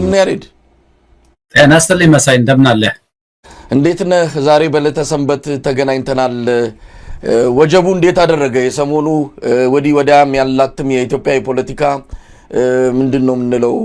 እንደምን ያሬድ? ጤና ይስጥልኝ መሳይ፣ እንደምን አለ? እንዴት ነህ? ዛሬ በዕለተ ሰንበት ተገናኝተናል። ወጀቡ እንዴት አደረገ? የሰሞኑ ወዲህ ወዲያም ያላትም የኢትዮጵያ የፖለቲካ ምንድነው የምንለው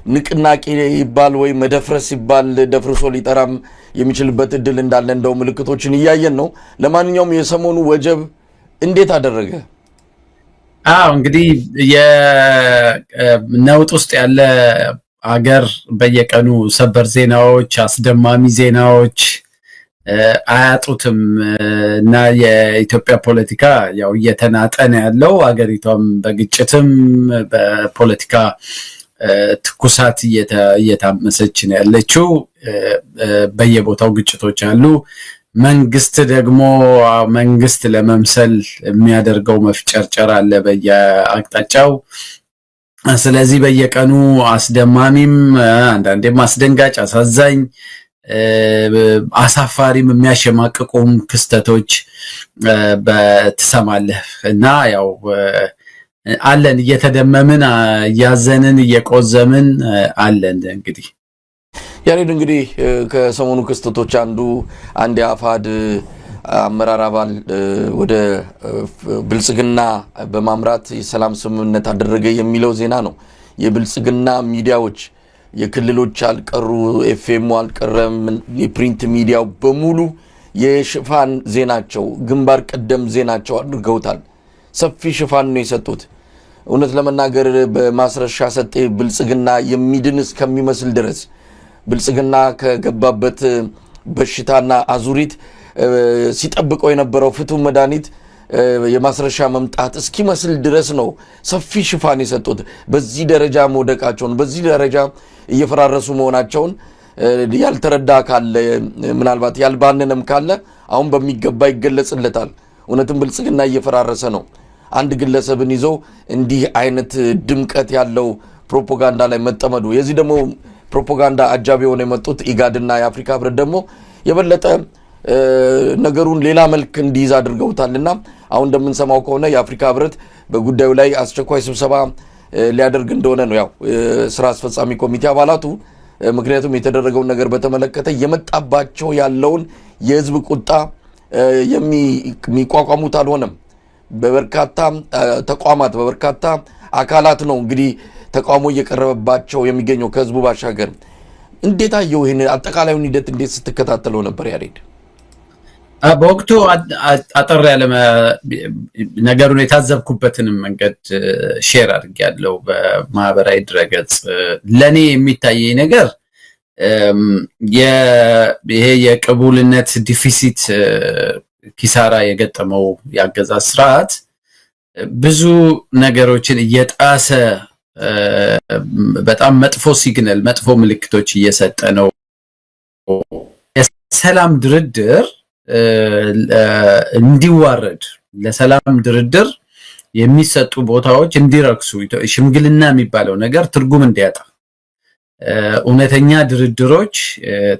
ንቅናቄ ይባል ወይ መደፍረስ ይባል ደፍርሶ ሊጠራም የሚችልበት እድል እንዳለ እንደው ምልክቶችን እያየን ነው። ለማንኛውም የሰሞኑ ወጀብ እንዴት አደረገ? እንግዲህ የነውጥ ውስጥ ያለ አገር በየቀኑ ሰበር ዜናዎች፣ አስደማሚ ዜናዎች አያጡትም እና የኢትዮጵያ ፖለቲካ ያው እየተናጠነ ያለው አገሪቷም በግጭትም በፖለቲካ ትኩሳት እየታመሰች ነው ያለችው። በየቦታው ግጭቶች አሉ። መንግስት ደግሞ መንግስት ለመምሰል የሚያደርገው መፍጨርጨር አለ በየአቅጣጫው። ስለዚህ በየቀኑ አስደማሚም አንዳንዴም አስደንጋጭ፣ አሳዛኝ፣ አሳፋሪም የሚያሸማቅቁም ክስተቶች በትሰማለህ እና ያው አለን እየተደመምን እያዘንን እየቆዘምን አለን። እንግዲህ ያሬድ እንግዲህ ከሰሞኑ ክስተቶች አንድ የአፋድ አመራር አባል ወደ ብልጽግና በማምራት የሰላም ስምምነት አደረገ የሚለው ዜና ነው። የብልጽግና ሚዲያዎች የክልሎች አልቀሩ፣ ኤፍኤም አልቀረም፣ የፕሪንት ሚዲያው በሙሉ የሽፋን ዜናቸው ግንባር ቀደም ዜናቸው አድርገውታል። ሰፊ ሽፋን ነው የሰጡት። እውነት ለመናገር በማስረሻ ሰጤ ብልጽግና የሚድን እስከሚመስል ድረስ ብልጽግና ከገባበት በሽታና አዙሪት ሲጠብቀው የነበረው ፍቱን መድኃኒት የማስረሻ መምጣት እስኪመስል ድረስ ነው ሰፊ ሽፋን የሰጡት። በዚህ ደረጃ መውደቃቸውን፣ በዚህ ደረጃ እየፈራረሱ መሆናቸውን ያልተረዳ ካለ ምናልባት ያልባነነም ካለ አሁን በሚገባ ይገለጽለታል። እውነትም ብልጽግና እየፈራረሰ ነው። አንድ ግለሰብን ይዞ እንዲህ አይነት ድምቀት ያለው ፕሮፓጋንዳ ላይ መጠመዱ፣ የዚህ ደግሞ ፕሮፓጋንዳ አጃቢ ሆነው የመጡት ኢጋድና የአፍሪካ ህብረት ደግሞ የበለጠ ነገሩን ሌላ መልክ እንዲይዝ አድርገውታልና አሁን እንደምንሰማው ከሆነ የአፍሪካ ህብረት በጉዳዩ ላይ አስቸኳይ ስብሰባ ሊያደርግ እንደሆነ ነው ያው ስራ አስፈጻሚ ኮሚቴ አባላቱ። ምክንያቱም የተደረገውን ነገር በተመለከተ የመጣባቸው ያለውን የህዝብ ቁጣ የሚቋቋሙት አልሆነም። በበርካታ ተቋማት በበርካታ አካላት ነው እንግዲህ ተቃውሞ እየቀረበባቸው የሚገኘው ከህዝቡ ባሻገር። እንዴት አየው ይሄን አጠቃላዩን ሂደት እንዴት ስትከታተለው ነበር ያሬድ? በወቅቱ አጠር ያለ ነገሩን የታዘብኩበትንም መንገድ ሼር አድርጌያለሁ በማህበራዊ ድረገጽ። ለኔ የሚታየኝ ነገር ይሄ የቅቡልነት ዲፊሲት ኪሳራ የገጠመው የአገዛዝ ስርዓት ብዙ ነገሮችን እየጣሰ በጣም መጥፎ ሲግናል፣ መጥፎ ምልክቶች እየሰጠ ነው። የሰላም ድርድር እንዲዋረድ፣ ለሰላም ድርድር የሚሰጡ ቦታዎች እንዲረክሱ፣ ሽምግልና የሚባለው ነገር ትርጉም እንዲያጣ፣ እውነተኛ ድርድሮች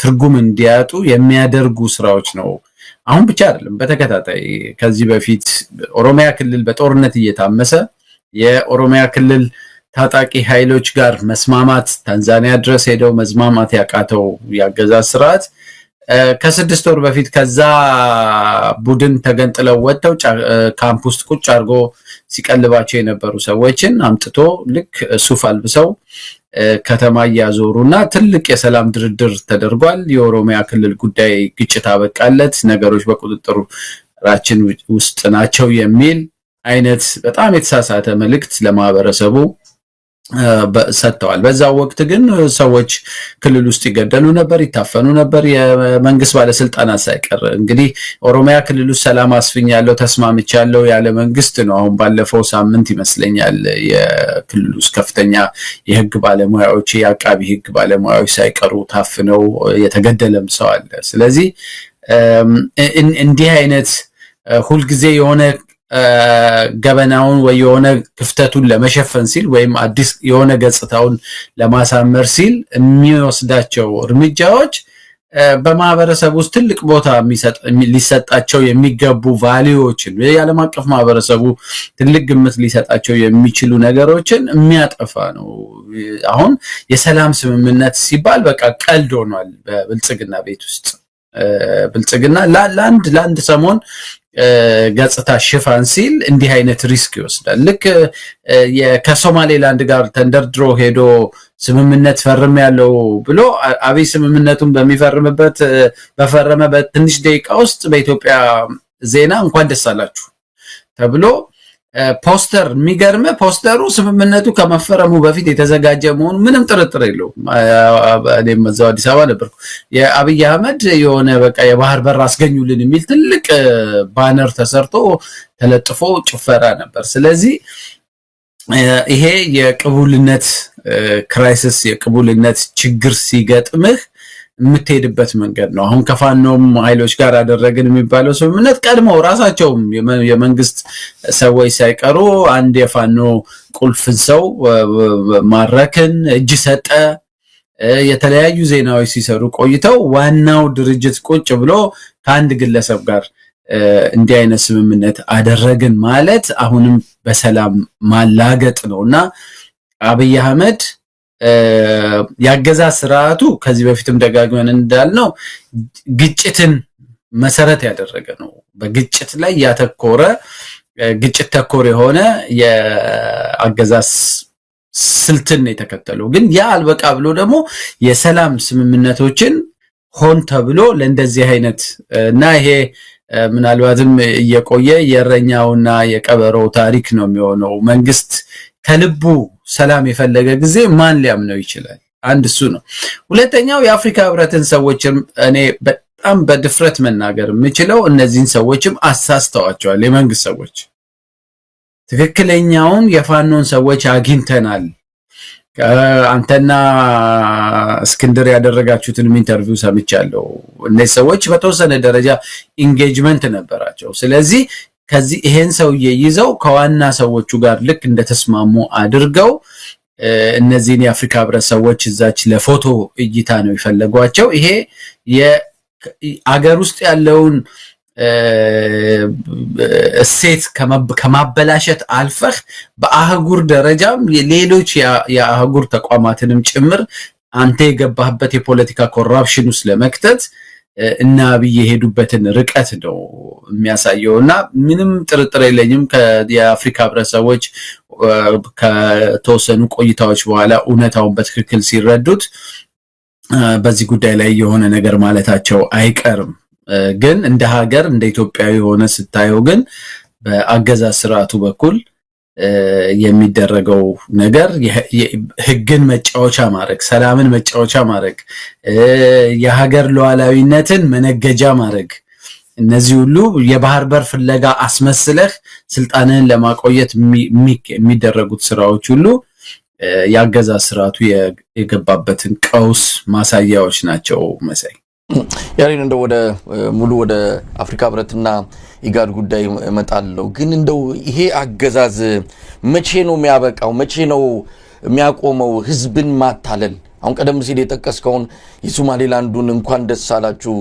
ትርጉም እንዲያጡ የሚያደርጉ ስራዎች ነው። አሁን ብቻ አይደለም፣ በተከታታይ ከዚህ በፊት ኦሮሚያ ክልል በጦርነት እየታመሰ የኦሮሚያ ክልል ታጣቂ ኃይሎች ጋር መስማማት፣ ታንዛኒያ ድረስ ሄደው መስማማት ያቃተው ያገዛዝ ስርዓት ከ6 ወር በፊት ከዛ ቡድን ተገንጥለው ወጥተው ካምፕ ውስጥ ቁጭ አድርጎ ሲቀልባቸው የነበሩ ሰዎችን አምጥቶ ልክ ሱፍ አልብሰው ከተማ እያዞሩና ትልቅ የሰላም ድርድር ተደርጓል። የኦሮሚያ ክልል ጉዳይ ግጭት አበቃለት፣ ነገሮች በቁጥጥራችን ውስጥ ናቸው የሚል አይነት በጣም የተሳሳተ መልእክት ለማህበረሰቡ ሰጥተዋል። በዛ ወቅት ግን ሰዎች ክልል ውስጥ ይገደሉ ነበር፣ ይታፈኑ ነበር፣ የመንግስት ባለስልጣናት ሳይቀር። እንግዲህ ኦሮሚያ ክልል ውስጥ ሰላም አስፍኛለሁ ተስማምቻለሁ ያለ መንግስት ነው አሁን ባለፈው ሳምንት ይመስለኛል የክልል ውስጥ ከፍተኛ የህግ ባለሙያዎች፣ የአቃቢ ህግ ባለሙያዎች ሳይቀሩ ታፍነው የተገደለም ሰው አለ። ስለዚህ እንዲህ አይነት ሁልጊዜ የሆነ ገበናውን ወይ የሆነ ክፍተቱን ለመሸፈን ሲል ወይም አዲስ የሆነ ገጽታውን ለማሳመር ሲል የሚወስዳቸው እርምጃዎች በማህበረሰብ ውስጥ ትልቅ ቦታ ሊሰጣቸው የሚገቡ ቫልዩዎችን የዓለም አቀፍ ማህበረሰቡ ትልቅ ግምት ሊሰጣቸው የሚችሉ ነገሮችን የሚያጠፋ ነው። አሁን የሰላም ስምምነት ሲባል በቃ ቀልድ ሆኗል በብልጽግና ቤት ውስጥ። ብልጽግና ለአንድ ሰሞን ገጽታ ሽፋን ሲል እንዲህ አይነት ሪስክ ይወስዳል። ልክ ከሶማሌላንድ ጋር ተንደርድሮ ሄዶ ስምምነት ፈርም ያለው ብሎ አብይ ስምምነቱን በፈረመበት ትንሽ ደቂቃ ውስጥ በኢትዮጵያ ዜና እንኳን ደስ አላችሁ ተብሎ ፖስተር የሚገርም ፖስተሩ ስምምነቱ ከመፈረሙ በፊት የተዘጋጀ መሆኑ ምንም ጥርጥር የለውም። እኔም እዛው አዲስ አበባ ነበርኩ። የአብይ አህመድ የሆነ በቃ የባህር በር አስገኙልን የሚል ትልቅ ባነር ተሰርቶ ተለጥፎ ጭፈራ ነበር። ስለዚህ ይሄ የቅቡልነት ክራይሲስ የቅቡልነት ችግር ሲገጥምህ የምትሄድበት መንገድ ነው። አሁን ከፋኖም ኃይሎች ጋር አደረግን የሚባለው ስምምነት ቀድመው ራሳቸውም የመንግስት ሰዎች ሳይቀሩ አንድ የፋኖ ቁልፍን ሰው ማረክን እጅ ሰጠ የተለያዩ ዜናዎች ሲሰሩ ቆይተው ዋናው ድርጅት ቁጭ ብሎ ከአንድ ግለሰብ ጋር እንዲህ አይነት ስምምነት አደረግን ማለት አሁንም በሰላም ማላገጥ ነውና አብይ አህመድ ያገዛዝ ስርዓቱ ከዚህ በፊትም ደጋግመን እንዳልነው ግጭትን መሰረት ያደረገ ነው። በግጭት ላይ ያተኮረ ግጭት ተኮር የሆነ የአገዛዝ ስልትን የተከተለው ግን ያ አልበቃ ብሎ ደግሞ የሰላም ስምምነቶችን ሆን ተብሎ ለእንደዚህ አይነት እና ይሄ ምናልባትም እየቆየ የእረኛውና የቀበሮው ታሪክ ነው የሚሆነው። መንግስት ከልቡ ሰላም የፈለገ ጊዜ ማን ሊያምነው ይችላል? አንድ እሱ ነው። ሁለተኛው የአፍሪካ ህብረትን ሰዎችም እኔ በጣም በድፍረት መናገር የምችለው እነዚህን ሰዎችም አሳስተዋቸዋል። የመንግስት ሰዎች ትክክለኛውን የፋኖን ሰዎች አግኝተናል። አንተና እስክንድር ያደረጋችሁትን ኢንተርቪው ሰምቻለሁ። እነዚህ ሰዎች በተወሰነ ደረጃ ኢንጌጅመንት ነበራቸው። ስለዚህ ከዚህ ይሄን ሰውዬ ይዘው ከዋና ሰዎቹ ጋር ልክ እንደተስማሙ አድርገው እነዚህን የአፍሪካ ህብረት ሰዎች እዛች ለፎቶ እይታ ነው የፈለጓቸው። ይሄ የአገር ውስጥ ያለውን እሴት ከማበላሸት አልፈህ በአህጉር ደረጃም ሌሎች የአህጉር ተቋማትንም ጭምር አንተ የገባህበት የፖለቲካ ኮራፕሽን ውስጥ ለመክተት እና አብይ የሄዱበትን ርቀት ነው የሚያሳየውና ምንም ጥርጥር የለኝም የአፍሪካ ህብረት ሰዎች ከተወሰኑ ቆይታዎች በኋላ እውነታውን በትክክል ሲረዱት በዚህ ጉዳይ ላይ የሆነ ነገር ማለታቸው አይቀርም። ግን እንደ ሀገር እንደ ኢትዮጵያዊ ሆነ ስታየው ግን በአገዛዝ ስርዓቱ በኩል የሚደረገው ነገር ህግን መጫወቻ ማድረግ፣ ሰላምን መጫወቻ ማድረግ፣ የሀገር ሉዓላዊነትን መነገጃ ማድረግ፣ እነዚህ ሁሉ የባህር በር ፍለጋ አስመስለህ ስልጣንን ለማቆየት የሚደረጉት ስራዎች ሁሉ የአገዛዝ ስርዓቱ የገባበትን ቀውስ ማሳያዎች ናቸው። መሳይ ያሬን እንደው ወደ አፍሪካ ህብረትና ኢጋድ ጉዳይ እመጣለሁ። ግን እንደው ይሄ አገዛዝ መቼ ነው የሚያበቃው? መቼ ነው የሚያቆመው? ህዝብን ማታለል አሁን ቀደም ሲል የጠቀስከውን የሶማሌላንዱን እንኳን ደስ አላችሁ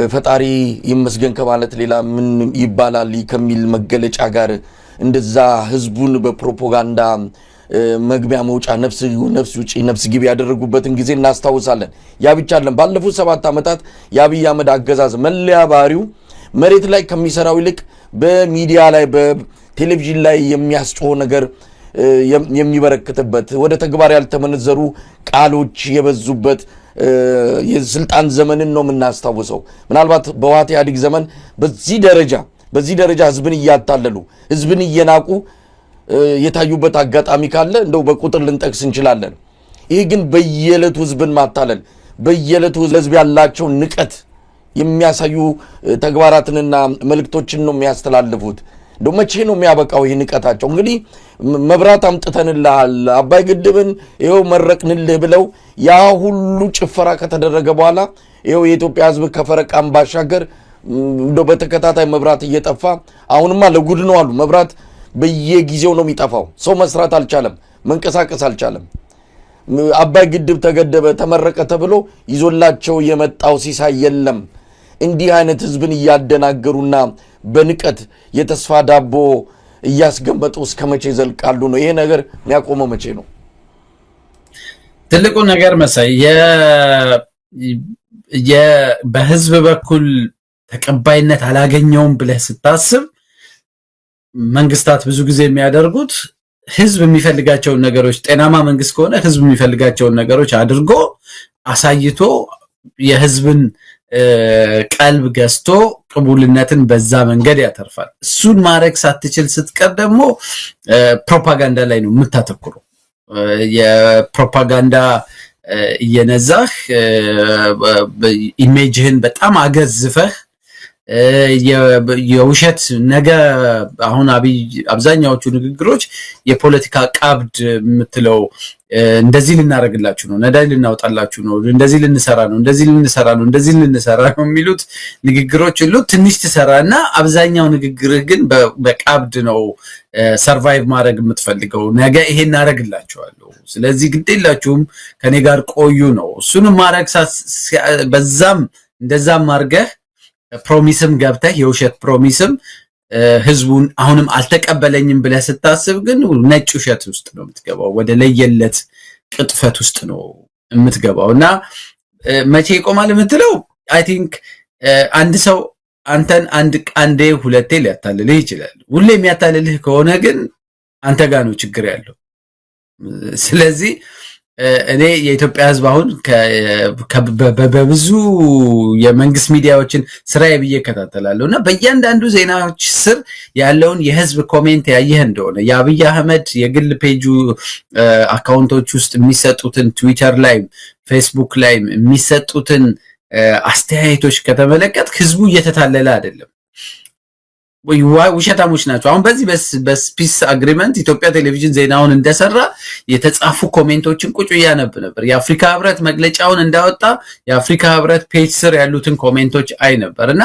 ፈጣሪ ይመስገን ከማለት ሌላ ምን ይባላል ከሚል መገለጫ ጋር እንደዛ ህዝቡን በፕሮፓጋንዳ መግቢያ መውጫ ነፍስ ውጪ ነፍስ ግቢ ያደረጉበትን ጊዜ እናስታውሳለን። ያ ብቻ አይደለም። ባለፉት 7 ዓመታት የአብይ አህመድ አገዛዝ መለያ ባህሪው መሬት ላይ ከሚሰራው ይልቅ በሚዲያ ላይ በቴሌቪዥን ላይ የሚያስጮህ ነገር የሚበረክትበት ወደ ተግባር ያልተመነዘሩ ቃሎች የበዙበት የስልጣን ዘመንን ነው የምናስታውሰው። ምናልባት በህወሓት ኢህአዴግ ዘመን በዚህ ደረጃ ህዝብን እያታለሉ ህዝብን እየናቁ የታዩበት አጋጣሚ ካለ እንደው በቁጥር ልንጠቅስ እንችላለን። ይሄ ግን በየዕለቱ ህዝብን ማታለል በየዕለቱ ህዝብ ያላቸው ንቀት የሚያሳዩ ተግባራትንና መልእክቶችን ነው የሚያስተላልፉት። እንደው መቼ ነው የሚያበቃው ይሄ ንቀታቸው? እንግዲህ መብራት አምጥተንልሃል አባይ ግድብን ይሄው መረቅንልህ ብለው ያ ሁሉ ጭፈራ ከተደረገ በኋላ ይሄው የኢትዮጵያ ህዝብ ከፈረቃም ባሻገር እንደው በተከታታይ መብራት እየጠፋ አሁንማ ለጉድ ነው አሉ። መብራት በየጊዜው ነው የሚጠፋው። ሰው መስራት አልቻለም፣ መንቀሳቀስ አልቻለም። አባይ ግድብ ተገደበ ተመረቀ ተብሎ ይዞላቸው የመጣው ሲሳይ የለም። እንዲህ አይነት ህዝብን እያደናገሩና በንቀት የተስፋ ዳቦ እያስገመጡ እስከ መቼ ዘልቃሉ ነው? ይሄ ነገር የሚያቆመው መቼ ነው? ትልቁ ነገር መሳይ በህዝብ በኩል ተቀባይነት አላገኘውም ብለህ ስታስብ መንግስታት ብዙ ጊዜ የሚያደርጉት ህዝብ የሚፈልጋቸውን ነገሮች ጤናማ መንግስት ከሆነ ህዝብ የሚፈልጋቸውን ነገሮች አድርጎ አሳይቶ የህዝብን ቀልብ ገዝቶ ቅቡልነትን በዛ መንገድ ያተርፋል። እሱን ማድረግ ሳትችል ስትቀር ደግሞ ፕሮፓጋንዳ ላይ ነው የምታተኩረው። የፕሮፓጋንዳ እየነዛህ ኢሜጅህን በጣም አገዝፈህ የውሸት ነገ አሁን አብዛኛዎቹ ንግግሮች የፖለቲካ ቀብድ የምትለው እንደዚህ ልናረግላችሁ ነው፣ ነዳጅ ልናወጣላችሁ ነው፣ እንደዚህ ልንሰራ ነው፣ እንደዚህ ልንሰራ ነው፣ እንደዚህ ልንሰራ ነው የሚሉት ንግግሮች ሁሉ ትንሽ ትሰራና አብዛኛው ንግግርህ ግን በቀብድ ነው ሰርቫይቭ ማድረግ የምትፈልገው። ነገ ይሄን እናረግላችኋለሁ፣ ስለዚህ ግዴላችሁም ከኔ ጋር ቆዩ ነው። እሱንም ማድረግ በዛም እንደዛም አድርገህ ፕሮሚስም ገብተህ የውሸት ፕሮሚስም ህዝቡን አሁንም አልተቀበለኝም ብለህ ስታስብ ግን ነጭ ውሸት ውስጥ ነው የምትገባው፣ ወደ ለየለት ቅጥፈት ውስጥ ነው የምትገባውና መቼ ይቆማል የምትለው አይ ቲንክ አንድ ሰው አንተን አንዴ ሁለቴ ሊያታልልህ ይችላል። ሁሌ የሚያታልልህ ከሆነ ግን አንተ ጋር ነው ችግር ያለው። ስለዚህ እኔ የኢትዮጵያ ህዝብ አሁን በብዙ የመንግስት ሚዲያዎችን ስራዬ ብዬ እከታተላለሁ እና በእያንዳንዱ ዜናዎች ስር ያለውን የህዝብ ኮሜንት ያየህ እንደሆነ የአብይ አህመድ የግል ፔጁ አካውንቶች ውስጥ የሚሰጡትን ትዊተር ላይ ፌስቡክ ላይ የሚሰጡትን አስተያየቶች ከተመለከት ህዝቡ እየተታለለ አይደለም፣ ውሸታሞች ናቸው። አሁን በዚህ በፒስ አግሪመንት ኢትዮጵያ ቴሌቪዥን ዜናውን እንደሰራ የተጻፉ ኮሜንቶችን ቁጭ ያነብ ነበር። የአፍሪካ ህብረት መግለጫውን እንዳወጣ የአፍሪካ ህብረት ፔጅ ስር ያሉትን ኮሜንቶች አይ ነበርና